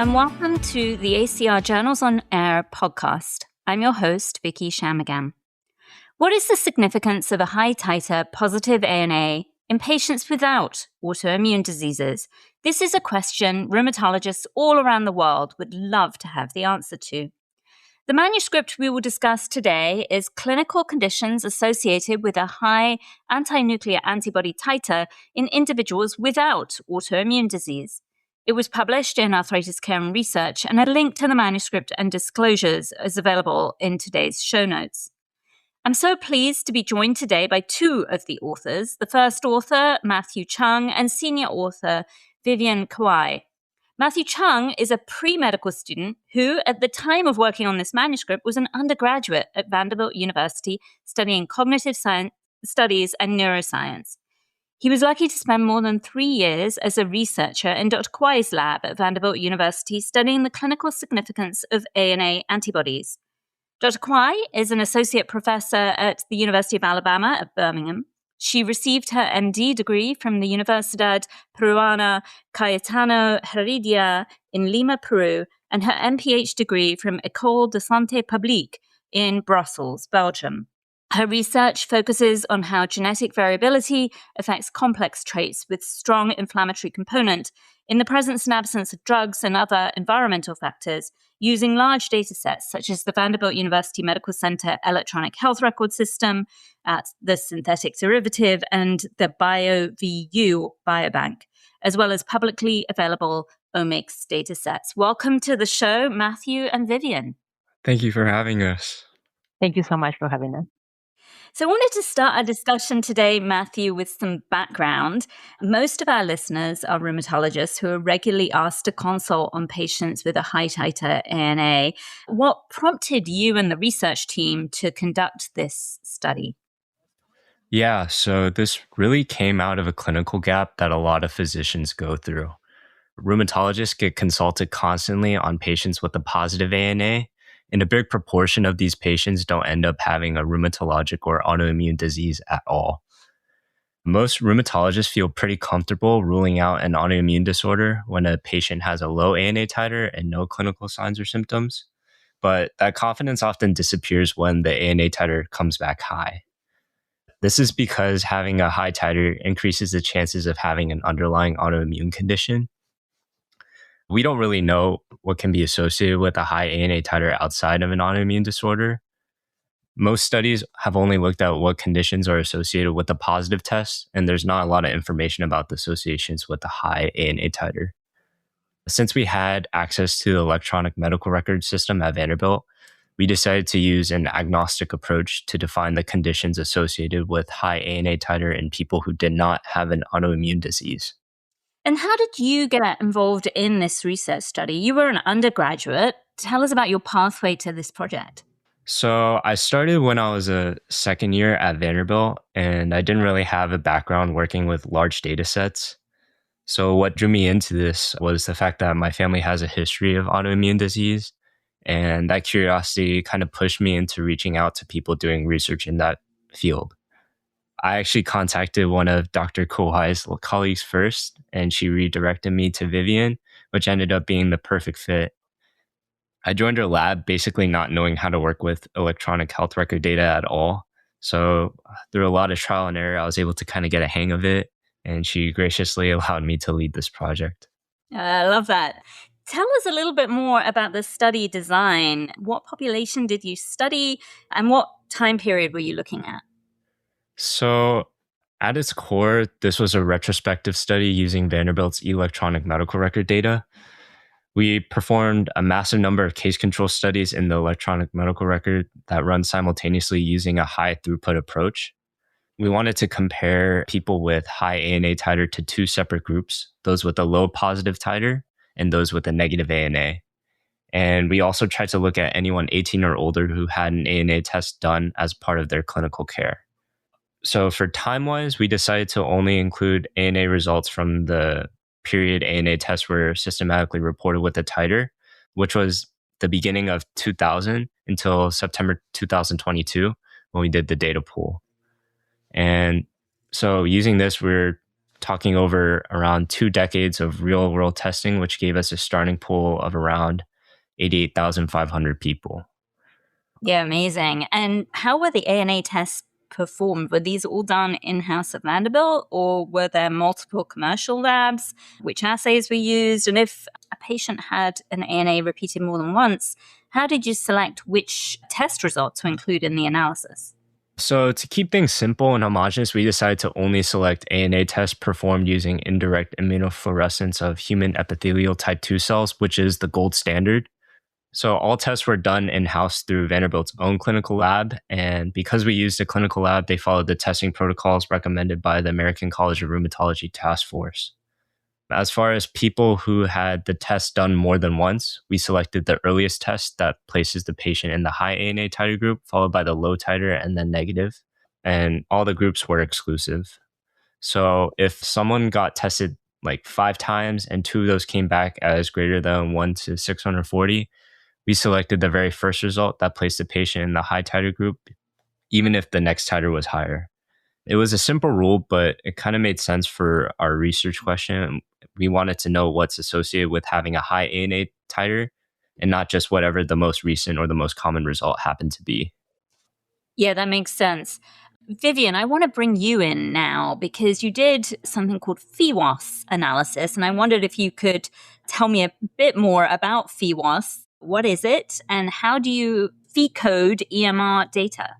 and welcome to the ACR Journals on Air podcast. I'm your host, Vicky Shamagam. What is the significance of a high-titer positive ANA in patients without autoimmune diseases? This is a question rheumatologists all around the world would love to have the answer to. The manuscript we will discuss today is Clinical Conditions Associated with a High Antinuclear Antibody Titer in Individuals Without Autoimmune Disease. It was published in Arthritis Care and Research, and a link to the manuscript and disclosures is available in today's show notes. I'm so pleased to be joined today by two of the authors, the first author, Matthew Chung, and senior author, Vivian Kawai. Matthew Chung is a pre-medical student who, at the time of working on this manuscript, was an undergraduate at Vanderbilt University studying cognitive science studies and neuroscience. He was lucky to spend more than 3 years as a researcher in Dr. Kawai's lab at Vanderbilt University studying the clinical significance of ANA antibodies. Dr. Kawai is an associate professor at the University of Alabama at Birmingham. She received her MD degree from the Universidad Peruana Cayetano Heredia in Lima, Peru, and her MPH degree from École de Santé Publique in Brussels, Belgium. Her research focuses on how genetic variability affects complex traits with strong inflammatory component in the presence and absence of drugs and other environmental factors, using large data sets such as the Vanderbilt University Medical Center Electronic Health Record System, the Synthetic Derivative, and the BioVU Biobank, as well as publicly available omics data sets. Welcome to the show, Matthew and Vivian. Thank you for having us. Thank you so much for having us. So I wanted to start our discussion today, Matthew, with some background. Most of our listeners are rheumatologists who are regularly asked to consult on patients with a high-titer ANA. What prompted you and the research team to conduct this study? Yeah, so this really came out of a clinical gap that a lot of physicians go through. Rheumatologists get consulted constantly on patients with a positive ANA, and a big proportion of these patients don't end up having a rheumatologic or autoimmune disease at all. Most rheumatologists feel pretty comfortable ruling out an autoimmune disorder when a patient has a low ANA titer and no clinical signs or symptoms, but that confidence often disappears when the ANA titer comes back high. This is because having a high titer increases the chances of having an underlying autoimmune condition. We don't really know what can be associated with a high ANA titer outside of an autoimmune disorder. Most studies have only looked at what conditions are associated with a positive test, and there's not a lot of information about the associations with a high ANA titer. Since we had access to the electronic medical record system at Vanderbilt, we decided to use an agnostic approach to define the conditions associated with high ANA titer in people who did not have an autoimmune disease. And how did you get involved in this research study? You were an undergraduate. Tell us about your pathway to this project. So I started when I was a second year at Vanderbilt, and I didn't really have a background working with large data sets. So what drew me into this was the fact that my family has a history of autoimmune disease, and that curiosity kind of pushed me into reaching out to people doing research in that field. I actually contacted one of Dr. Kawai's colleagues first, and she redirected me to Vivian, which ended up being the perfect fit. I joined her lab basically not knowing how to work with electronic health record data at all. So through a lot of trial and error, I was able to kind of get a hang of it, and she graciously allowed me to lead this project. I love that. Tell us a little bit more about the study design. What population did you study, and what time period were you looking at? So at its core, this was a retrospective study using Vanderbilt's electronic medical record data. We performed a massive number of case control studies in the electronic medical record that run simultaneously using a high throughput approach. We wanted to compare people with high ANA titer to two separate groups, those with a low positive titer and those with a negative ANA. And we also tried to look at anyone 18 or older who had an ANA test done as part of their clinical care. So for time-wise, we decided to only include ANA results from the period ANA tests were systematically reported with a titer, which was the beginning of 2000 until September 2022 when we did the data pool. And so using this, we're talking over around 2 decades of real world testing, which gave us a starting pool of around 88,500 people. Yeah, amazing. And how were the ANA tests performed? Were these all done in-house at Vanderbilt, or were there multiple commercial labs? Which assays were used? And if a patient had an ANA repeated more than once, how did you select which test result to include in the analysis? So to keep things simple and homogeneous, we decided to only select ANA tests performed using indirect immunofluorescence of human epithelial type 2 cells, which is the gold standard. So all tests were done in-house through Vanderbilt's own clinical lab. And because we used a clinical lab, they followed the testing protocols recommended by the American College of Rheumatology Task Force. As far as people who had the test done more than once, we selected the earliest test that places the patient in the high ANA titer group, followed by the low titer and then negative. And all the groups were exclusive. So if someone got tested like 5 times and 2 of those came back as greater than 1 to 640, we selected the very first result that placed the patient in the high titer group, even if the next titer was higher. It was a simple rule, but it kind of made sense for our research question. We wanted to know what's associated with having a high ANA titer and not just whatever the most recent or the most common result happened to be. Yeah, that makes sense. Vivian, I want to bring you in now because you did something called PheWAS analysis, and I wondered if you could tell me a bit more about PheWAS. What is it, and how do you phe code EMR data?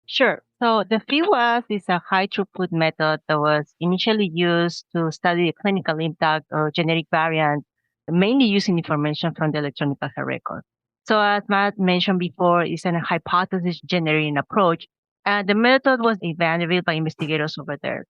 Sure. So the PheWAS is a high throughput method that was initially used to study the clinical impact of genetic variants, mainly using information from the electronic health record. So as Matt mentioned before, it's a hypothesis generating approach, and the method was evaluated by investigators over there.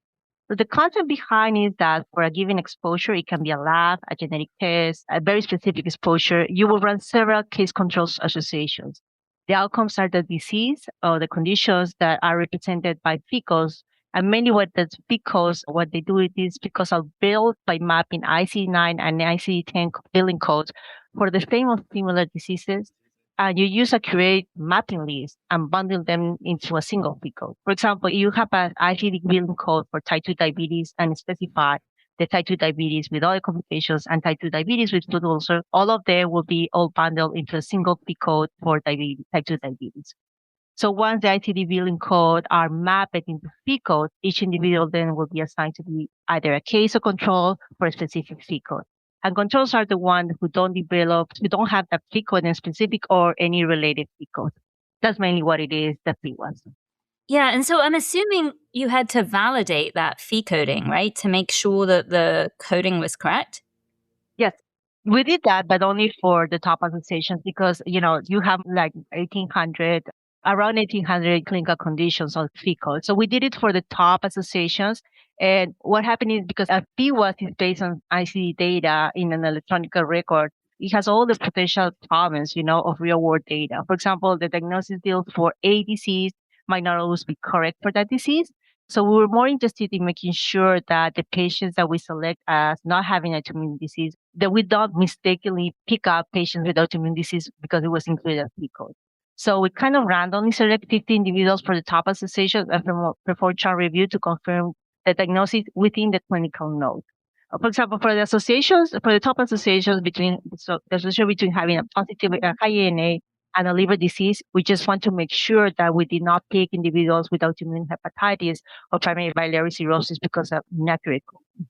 So the concept behind is that for a given exposure, it can be a lab, a genetic test, a very specific exposure. You will run several case controls associations. The outcomes are the disease or the conditions that are represented by PheCodes. And mainly what the PheCodes, what they do it is because of built by mapping ICD-9 and ICD-10 billing codes for the same or similar diseases. And you use a curate mapping list and bundle them into a single PheCode. For example, you have an ICD billing code for type 2 diabetes and specify the type 2 diabetes with other complications and type 2 diabetes with food ulcer. All of them will be all bundled into a single PheCode for diabetes, type 2 diabetes. So once the ICD billing code are mapped into PheCode, each individual then will be assigned to be either a case or control for a specific PheCode. And controls are the ones who don't have that PheCode in specific or any related PheCode. That's mainly what it is, the PheWAS. Yeah, and so I'm assuming you had to validate that phe coding, right, to make sure that the coding was correct? Yes, we did that, but only for the top associations because, you have like around 1,800 clinical conditions on phe code. So we did it for the top associations. And what happened is because a PheWAS is based on ICD data in an electronic record, it has all the potential problems, of real world data. For example, the diagnosis deal for a disease might not always be correct for that disease. So we were more interested in making sure that the patients that we select as not having autoimmune disease, that we don't mistakenly pick up patients with autoimmune disease because it was included as PheCode. So we kind of randomly select 50 individuals for the top associations and perform chart review to confirm the diagnosis within the clinical node. For example, for the top associations the association between having a positive high ANA and a liver disease, we just want to make sure that we did not pick individuals with autoimmune hepatitis or primary biliary cirrhosis because of inaccurate code.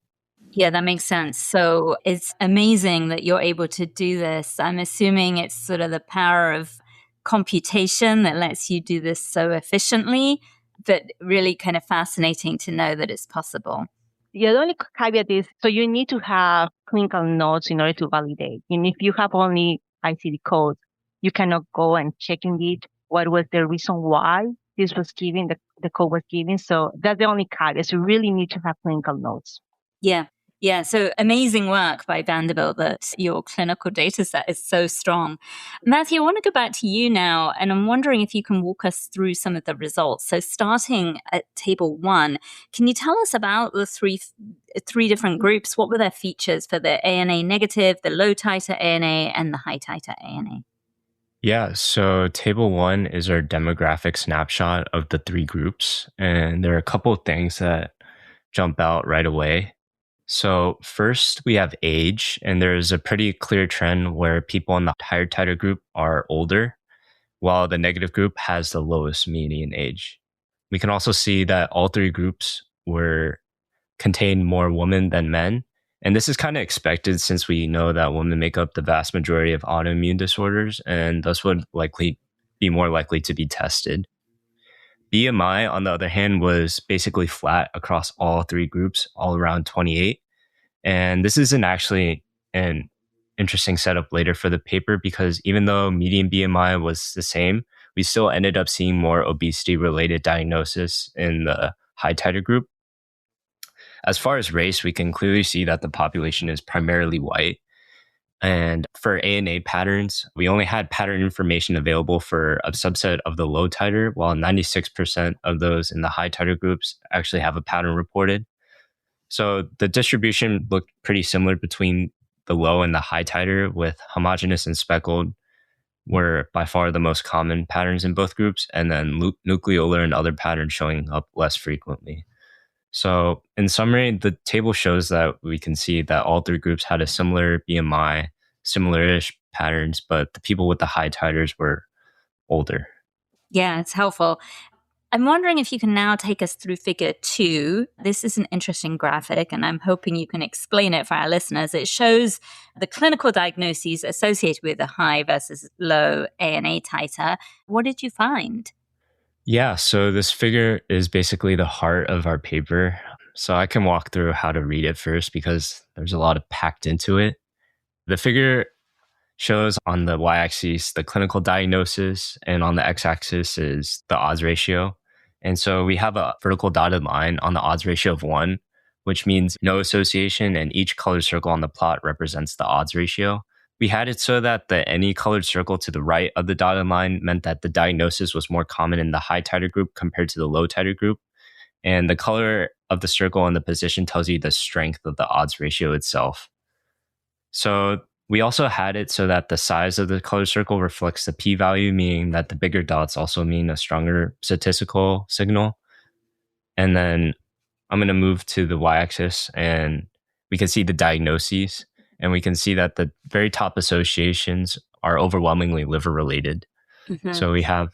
Yeah, that makes sense. So it's amazing that you're able to do this. I'm assuming it's sort of the power of computation that lets you do this so efficiently, but really kind of fascinating to know that it's possible. Yeah, the only caveat is, so you need to have clinical notes in order to validate. And if you have only ICD codes, you cannot go and check indeed what was the reason why this was given, the code was given. So that's the only caveat. So you really need to have clinical notes. Yeah. Yeah, so amazing work by Vanderbilt that your clinical data set is so strong. Matthew, I want to go back to you now, and I'm wondering if you can walk us through some of the results. So starting at table 1, can you tell us about the three different groups? What were their features for the ANA negative, the low titer ANA, and the high titer ANA? Yeah, so table 1 is our demographic snapshot of the 3 groups. And there are a couple of things that jump out right away. So first we have age, and there's a pretty clear trend where people in the higher titer group are older, while the negative group has the lowest median age. We can also see that all three groups contain more women than men. And this is kind of expected since we know that women make up the vast majority of autoimmune disorders and thus would likely be more likely to be tested. BMI, on the other hand, was basically flat across all three groups, all around 28. And this isn't actually an interesting setup later for the paper because even though median BMI was the same, we still ended up seeing more obesity-related diagnosis in the high titer group. As far as race, we can clearly see that the population is primarily white. And for ANA patterns, we only had pattern information available for a subset of the low titer, while 96% of those in the high titer groups actually have a pattern reported. So the distribution looked pretty similar between the low and the high titer, with homogeneous and speckled were by far the most common patterns in both groups, and then nucleolar and other patterns showing up less frequently. So in summary, the table shows that we can see that all three groups had a similar BMI, similar-ish patterns, but the people with the high titers were older. Yeah, it's helpful. I'm wondering if you can now take us through figure 2. This is an interesting graphic, and I'm hoping you can explain it for our listeners. It shows the clinical diagnoses associated with a high versus low ANA titer. What did you find? Yeah, so this figure is basically the heart of our paper. So I can walk through how to read it first because there's a lot of packed into it. The figure shows on the y-axis the clinical diagnosis, and on the x-axis is the odds ratio. And so we have a vertical dotted line on the odds ratio of 1, which means no association, and each colored circle on the plot represents the odds ratio. We had it so that the any colored circle to the right of the dotted line meant that the diagnosis was more common in the high titer group compared to the low titer group. And the color of the circle and the position tells you the strength of the odds ratio itself. So we also had it so that the size of the colored circle reflects the p-value, meaning that the bigger dots also mean a stronger statistical signal. And then I'm going to move to the y-axis, and we can see the diagnoses. And we can see that the very top associations are overwhelmingly liver-related. Mm-hmm. So we have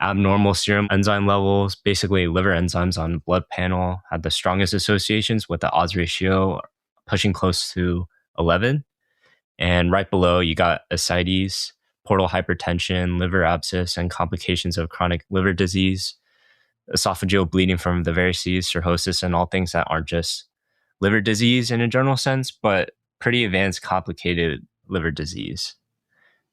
abnormal serum enzyme levels, basically liver enzymes on blood panel had the strongest associations with the odds ratio pushing close to 11. And right below, you got ascites, portal hypertension, liver abscess, and complications of chronic liver disease, esophageal bleeding from the varices, cirrhosis, and all things that aren't just liver disease in a general sense, but pretty advanced, complicated liver disease.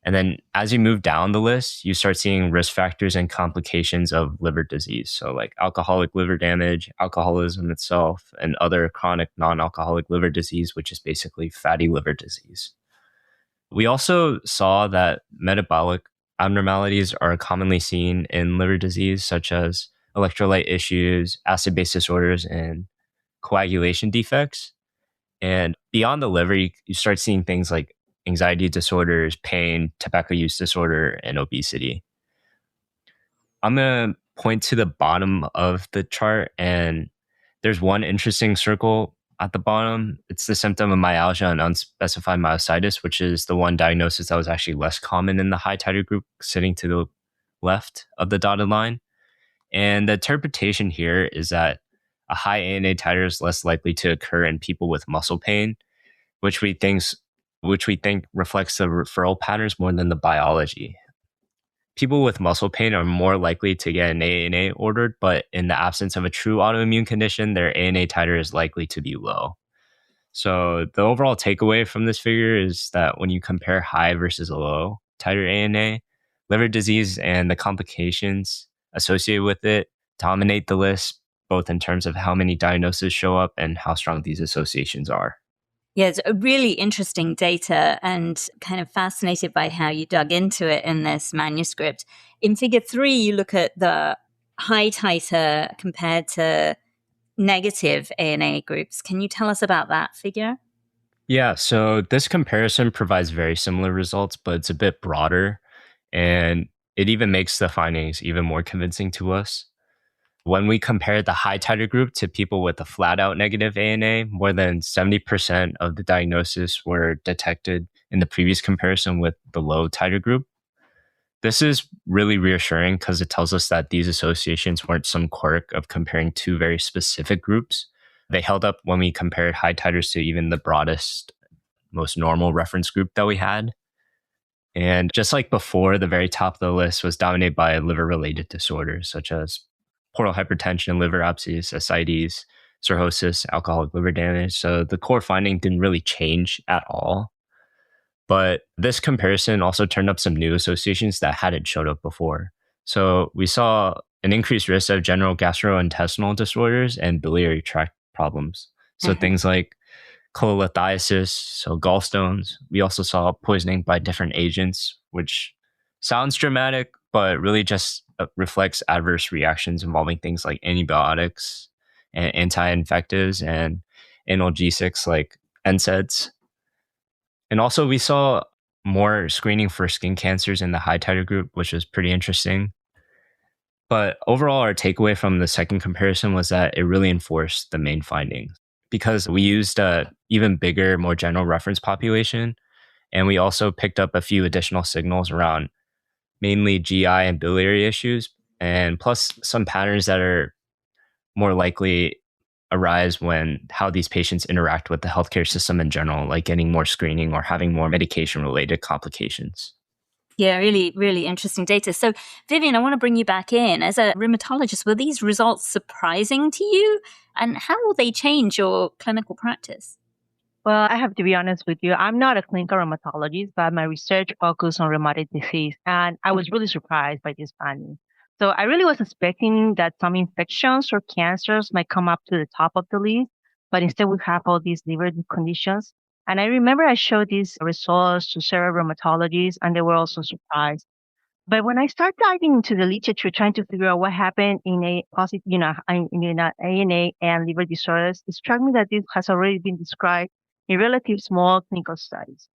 And then as you move down the list, you start seeing risk factors and complications of liver disease. So like alcoholic liver damage, alcoholism itself, and other chronic non-alcoholic liver disease, which is basically fatty liver disease. We also saw that metabolic abnormalities are commonly seen in liver disease, such as electrolyte issues, acid-base disorders, and coagulation defects. And beyond the liver, you start seeing things like anxiety disorders, pain, tobacco use disorder, and obesity. I'm going to point to the bottom of the chart, and there's one interesting circle at the bottom. It's the symptom of myalgia and unspecified myositis, which is the one diagnosis that was actually less common in the high titer group, sitting to the left of the dotted line. And the interpretation here is that a high ANA titer is less likely to occur in people with muscle pain, which we think reflects the referral patterns more than the biology. People with muscle pain are more likely to get an ANA ordered, but in the absence of a true autoimmune condition, their ANA titer is likely to be low. So the overall takeaway from this figure is that when you compare high versus low titer ANA, liver disease and the complications associated with it dominate the list, both in terms of how many diagnoses show up and how strong these associations are. Yeah, it's a really interesting data, and kind of fascinated by how you dug into it in this manuscript. In figure 3, you look at the high titer compared to negative ANA groups. Can you tell us about that figure? Yeah, so this comparison provides very similar results, but it's a bit broader, and it even makes the findings even more convincing to us. When we compared the high titer group to people with a flat out negative ANA, more than 70% of the diagnosis were detected in the previous comparison with the low titer group. This is really reassuring because it tells us that these associations weren't some quirk of comparing two very specific groups. They held up when we compared high titers to even the broadest, most normal reference group that we had. And just like before, the very top of the list was dominated by liver-related disorders such as portal hypertension, liver abscess, ascites, cirrhosis, alcoholic liver damage. So the core finding didn't really change at all. But this comparison also turned up some new associations that hadn't showed up before. So we saw an increased risk of general gastrointestinal disorders and biliary tract problems. So things like cholelithiasis, so gallstones. We also saw poisoning by different agents, which sounds dramatic, but really just reflects adverse reactions involving things like antibiotics and anti-infectives and analgesics like NSAIDs. And also we saw more screening for skin cancers in the high titer group, which was pretty interesting. But overall, our takeaway from the second comparison was that it really enforced the main findings because we used a even bigger, more general reference population. And we also picked up a few additional signals around mainly GI and biliary issues, and plus some patterns that are more likely arise when how these patients interact with the healthcare system in general, like getting more screening or having more medication-related complications. Yeah, really, really interesting data. So, Vivian, I want to bring you back in. As a rheumatologist, were these results surprising to you? And how will they change your clinical practice? Well, I have to be honest with you. I'm not a clinical rheumatologist, but my research focused on rheumatic disease, and I was really surprised by this finding. So I really was expecting that some infections or cancers might come up to the top of the list, but instead we have all these liver conditions. And I remember I showed these results to several rheumatologists, and they were also surprised. But when I start diving into the literature, trying to figure out what happened in a positive, in ANA and liver disorders, it struck me that this has already been described in relatively small clinical studies.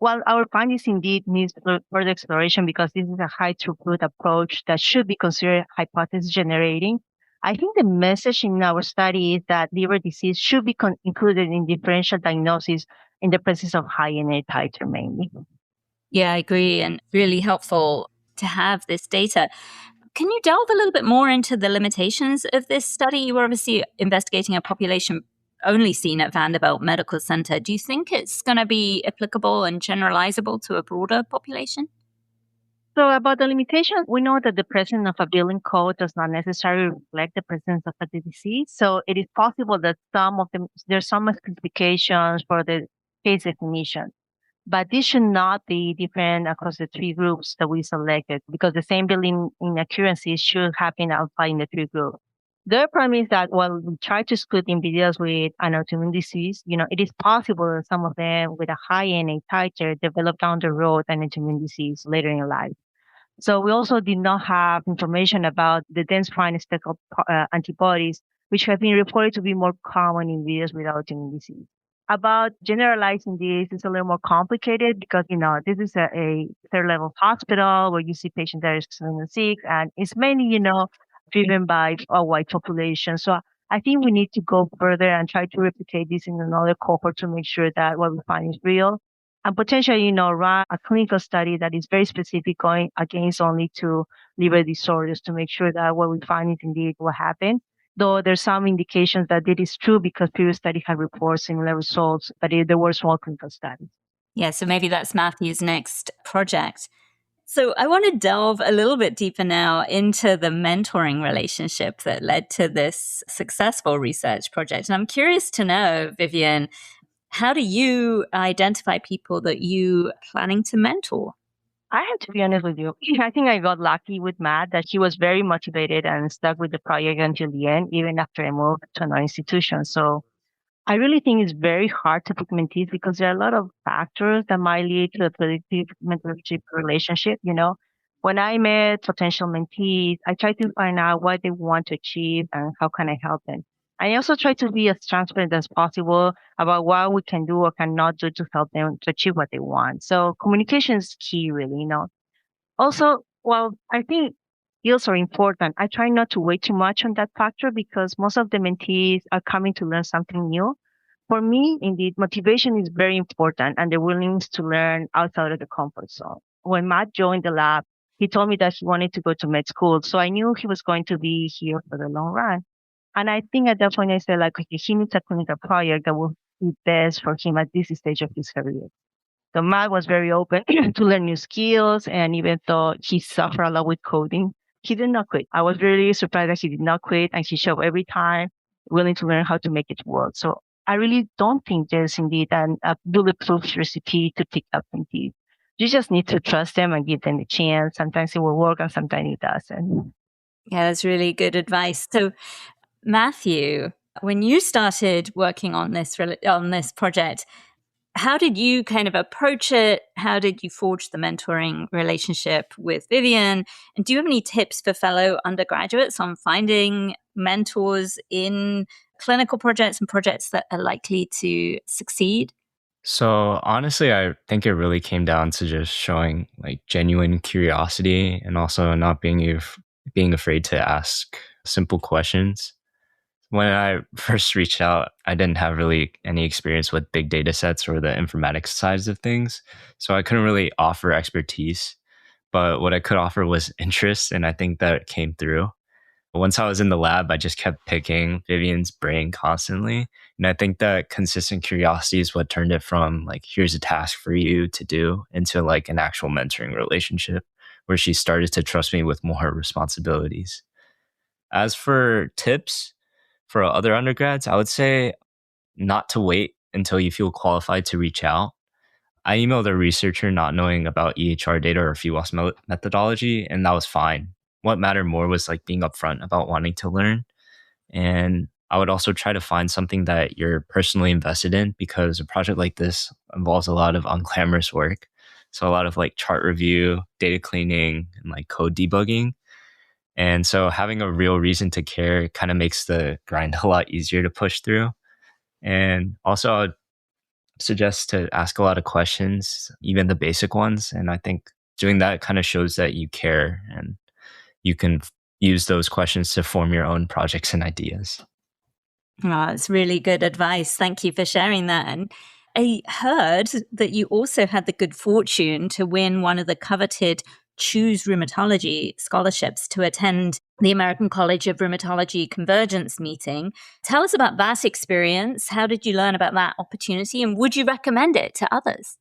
While our findings indeed needs further exploration because this is a high throughput approach that should be considered hypothesis generating, I think the message in our study is that liver disease should be included in differential diagnosis in the presence of high NA titer mainly. Yeah, I agree. And really helpful to have this data. Can you delve a little bit more into the limitations of this study? You were obviously investigating a population only seen at Vanderbilt Medical Center. Do you think it's going to be applicable and generalizable to a broader population? So about the limitations, we know that the presence of a billing code does not necessarily reflect the presence of the disease. So it is possible that there's some specifications for the case definition. But this should not be different across the three groups that we selected because the same billing inaccuracies should happen outside in the three groups. The problem is that while we try to exclude individuals with an autoimmune disease, it is possible that some of them with a high NA titer develop down the road an autoimmune disease later in life. So we also did not have information about the dense prime spectral antibodies, which have been reported to be more common in individuals with autoimmune disease. About generalizing this is a little more complicated because, this is a third level hospital where you see patients that are 6, and it's mainly, driven by a white population. So I think we need to go further and try to replicate this in another cohort to make sure that what we find is real and potentially, run a clinical study that is very specific going against only two liver disorders to make sure that what we find is indeed what happened. Though there's some indications that it is true because previous studies have reported similar results, but there were small clinical studies. Yeah, so maybe that's Matthew's next project. So I want to delve a little bit deeper now into the mentoring relationship that led to this successful research project. And I'm curious to know, Vivian, how do you identify people that you are planning to mentor? I have to be honest with you. I think I got lucky with Matt that he was very motivated and stuck with the project until the end, even after I moved to another institution. So I really think it's very hard to pick mentees because there are a lot of factors that might lead to a predictive mentorship relationship. When I met potential mentees, I try to find out what they want to achieve and how can I help them. I also try to be as transparent as possible about what we can do or cannot do to help them to achieve what they want. So communication is key, really. Also, well, I think skills are important. I try not to wait too much on that factor because most of the mentees are coming to learn something new. For me, indeed, motivation is very important and the willingness to learn outside of the comfort zone. When Matt joined the lab, he told me that he wanted to go to med school. So I knew he was going to be here for the long run. And I think at that point I said like, okay, he needs a clinical project that will be best for him at this stage of his career. So Matt was very open to learn new skills, and even though he suffered a lot with coding, he did not quit. I was really surprised that he did not quit, and he showed every time willing to learn how to make it work. So I really don't think there's indeed a bulletproof recipe to pick up indeed. You just need to trust them and give them a chance. Sometimes it will work, and sometimes it doesn't. Yeah, that's really good advice. So, Matthew, when you started working on this project, how did you kind of approach it? How did you forge the mentoring relationship with Vivian? And do you have any tips for fellow undergraduates on finding mentors in clinical projects and projects that are likely to succeed? So honestly, I think it really came down to just showing like genuine curiosity and also not being afraid to ask simple questions. When I first reached out, I didn't have really any experience with big data sets or the informatics sides of things. So I couldn't really offer expertise. But what I could offer was interest. And I think that came through. Once I was in the lab, I just kept picking Vivian's brain constantly. And I think that consistent curiosity is what turned it from like, here's a task for you to do into like an actual mentoring relationship where she started to trust me with more responsibilities. As for tips, for other undergrads, I would say not to wait until you feel qualified to reach out. I emailed a researcher not knowing about EHR data or PheWAS methodology, and that was fine. What mattered more was like being upfront about wanting to learn. And I would also try to find something that you're personally invested in because a project like this involves a lot of unglamorous work. So a lot of like chart review, data cleaning, and like code debugging. And so having a real reason to care kind of makes the grind a lot easier to push through. And also, I would suggest to ask a lot of questions, even the basic ones. And I think doing that kind of shows that you care and you can use those questions to form your own projects and ideas. Oh, it's really good advice. Thank you for sharing that. And I heard that you also had the good fortune to win one of the coveted Choose Rheumatology scholarships to attend the American College of Rheumatology Convergence meeting. Tell us about that experience. How did you learn about that opportunity, and would you recommend it to others?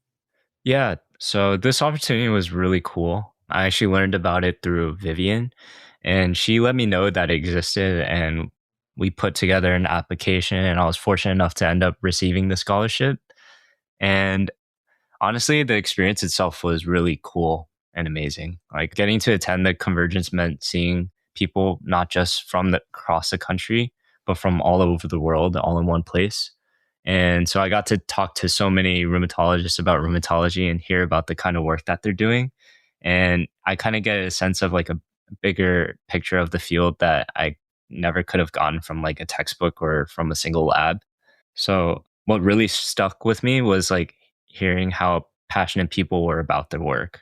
Yeah, so this opportunity was really cool. I actually learned about it through Vivian, and she let me know that it existed, and we put together an application, and I was fortunate enough to end up receiving the scholarship. And honestly, the experience itself was really cool and amazing. Like getting to attend the convergence meant seeing people not just from across the country, but from all over the world, all in one place. And so I got to talk to so many rheumatologists about rheumatology and hear about the kind of work that they're doing. And I kind of get a sense of like a bigger picture of the field that I never could have gotten from like a textbook or from a single lab. So what really stuck with me was like hearing how passionate people were about their work.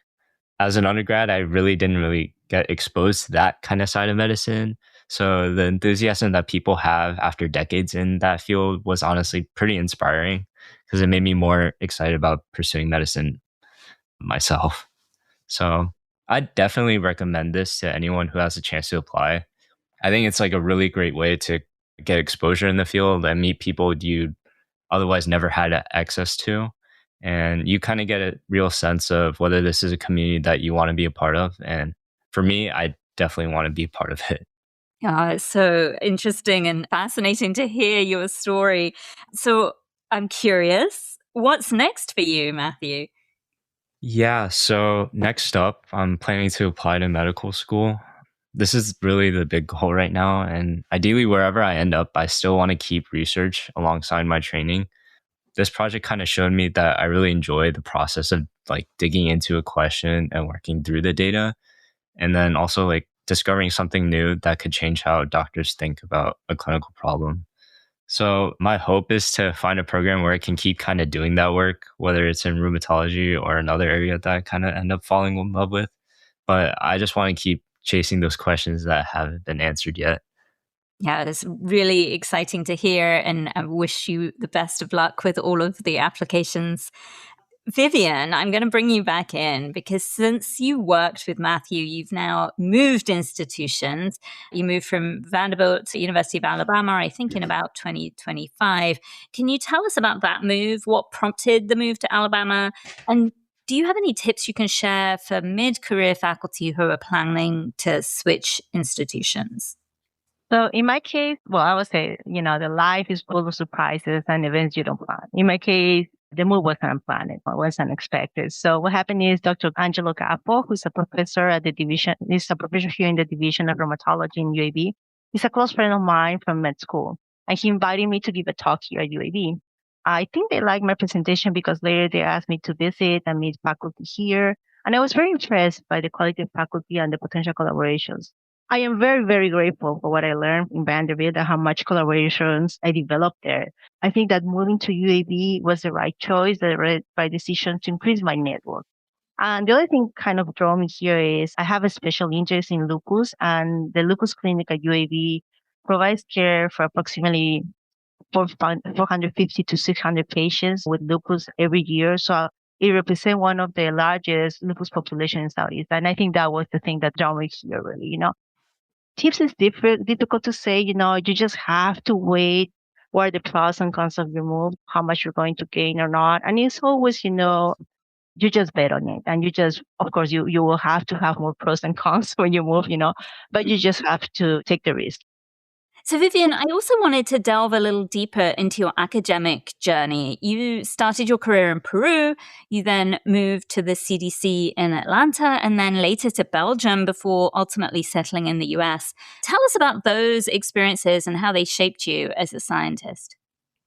As an undergrad, I really didn't really get exposed to that kind of side of medicine. So the enthusiasm that people have after decades in that field was honestly pretty inspiring because it made me more excited about pursuing medicine myself. So I definitely recommend this to anyone who has a chance to apply. I think it's like a really great way to get exposure in the field and meet people you otherwise never had access to. And you kind of get a real sense of whether this is a community that you want to be a part of. And for me, I definitely want to be a part of it. It's so interesting and fascinating to hear your story. So I'm curious, what's next for you, Matthew? Yeah, so next up, I'm planning to apply to medical school. This is really the big goal right now. And ideally, wherever I end up, I still want to keep research alongside my training. This project kind of showed me that I really enjoy the process of like digging into a question and working through the data. And then also like discovering something new that could change how doctors think about a clinical problem. So my hope is to find a program where I can keep kind of doing that work, whether it's in rheumatology or another area that I kind of end up falling in love with. But I just want to keep chasing those questions that haven't been answered yet. Yeah, it's really exciting to hear, and I wish you the best of luck with all of the applications. Vivian, I'm going to bring you back in because since you worked with Matthew, you've now moved institutions. You moved from Vanderbilt to University of Alabama, I think in about 2025. Can you tell us about that move? What prompted the move to Alabama? And do you have any tips you can share for mid-career faculty who are planning to switch institutions? So in my case, well, I would say, the life is full of surprises and events you don't plan. In my case, the move wasn't unplanned or was unexpected. So what happened is Dr. Angelo Capo, who's a professor at the division, he's a professor here in the division of rheumatology in UAB. He's a close friend of mine from med school. And he invited me to give a talk here at UAB. I think they liked my presentation because later they asked me to visit and meet faculty here. And I was very impressed by the quality of faculty and the potential collaborations. I am very, very grateful for what I learned in Vanderbilt and how much collaborations I developed there. I think that moving to UAB was the right choice, the right decision to increase my network. And the other thing kind of drew me here is I have a special interest in lupus, and the lupus clinic at UAB provides care for approximately 450 to 600 patients with lupus every year. So it represents one of the largest lupus population in Southeast. And I think that was the thing that drew me here, really. Tips is difficult to say, you just have to wait. What are the pros and cons of your move, how much you're going to gain or not. And it's always, you just bet on it. And of course, you will have to have more pros and cons when you move, but you just have to take the risk. So, Vivian, I also wanted to delve a little deeper into your academic journey. You started your career in Peru, you then moved to the CDC in Atlanta, and then later to Belgium before ultimately settling in the US. Tell us about those experiences and how they shaped you as a scientist.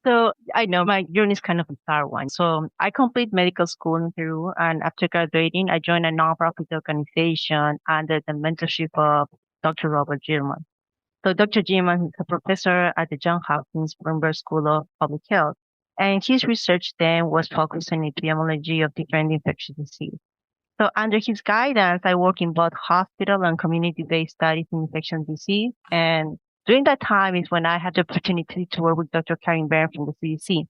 So I know my journey is kind of a bizarre one. So I completed medical school in Peru, and after graduating, I joined a nonprofit organization under the mentorship of Dr. Robert Gilman. So Dr. Gilman is a professor at the Johns Hopkins Bloomberg School of Public Health, and his research then was focused on epidemiology of different infectious disease. So under his guidance, I work in both hospital and community-based studies in infectious disease. And during that time is when I had the opportunity to work with Dr. Karen Byrne from the CDC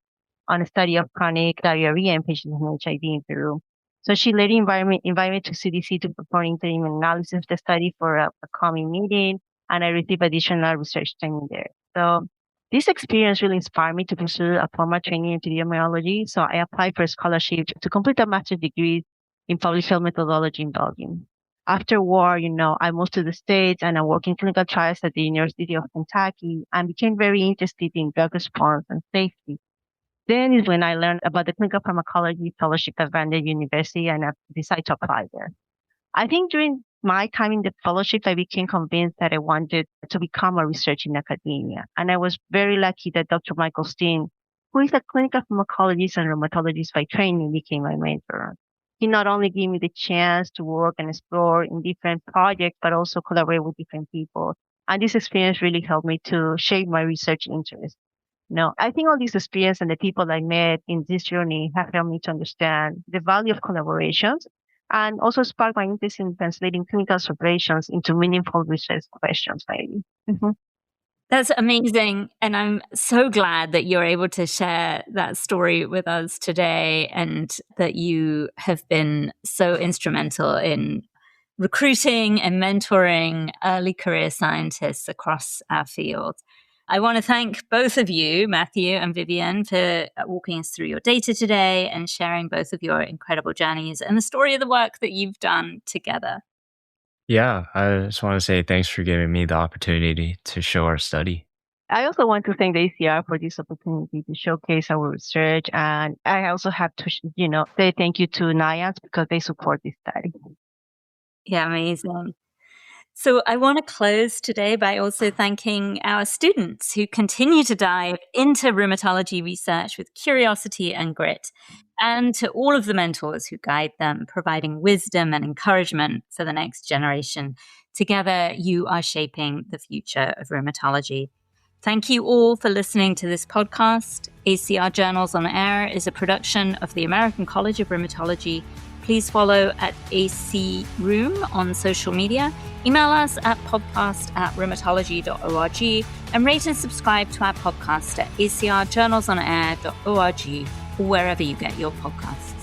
on a study of chronic diarrhea in patients with HIV in Peru. So she later invited me to CDC to perform interim analysis of the study for a coming meeting, and I received additional research training there. So this experience really inspired me to pursue a formal training in epidemiology. So I applied for a scholarship to complete a master's degree in public health methodology in Belgium. Afterward, I moved to the States and I worked in clinical trials at the University of Kentucky and became very interested in drug response and safety. Then is when I learned about the clinical pharmacology fellowship at Vanderbilt University, and I decided to apply there. I think during my time in the fellowship, I became convinced that I wanted to become a researcher in academia. And I was very lucky that Dr. Michael Steen, who is a clinical pharmacologist and rheumatologist by training, became my mentor. He not only gave me the chance to work and explore in different projects, but also collaborate with different people. And this experience really helped me to shape my research interest. I think all this experience and the people I met in this journey have helped me to understand the value of collaborations and also spark my interest in translating clinical observations into meaningful research questions, maybe. Mm-hmm. That's amazing. And I'm so glad that you're able to share that story with us today and that you have been so instrumental in recruiting and mentoring early career scientists across our field. I want to thank both of you, Matthew and Vivian, for walking us through your data today and sharing both of your incredible journeys and the story of the work that you've done together. Yeah, I just want to say thanks for giving me the opportunity to show our study. I also want to thank the ACR for this opportunity to showcase our research. And I also have to, say thank you to NIAS because they support this study. Yeah, amazing. So I want to close today by also thanking our students who continue to dive into rheumatology research with curiosity and grit, and to all of the mentors who guide them, providing wisdom and encouragement for the next generation. Together, you are shaping the future of rheumatology. Thank you all for listening to this podcast. ACR Journals on Air is a production of the American College of Rheumatology Please follow at AC Room on social media. Email us at podcast@rheumatology.org and rate and subscribe to our podcast at acrjournalsonair.org or wherever you get your podcasts.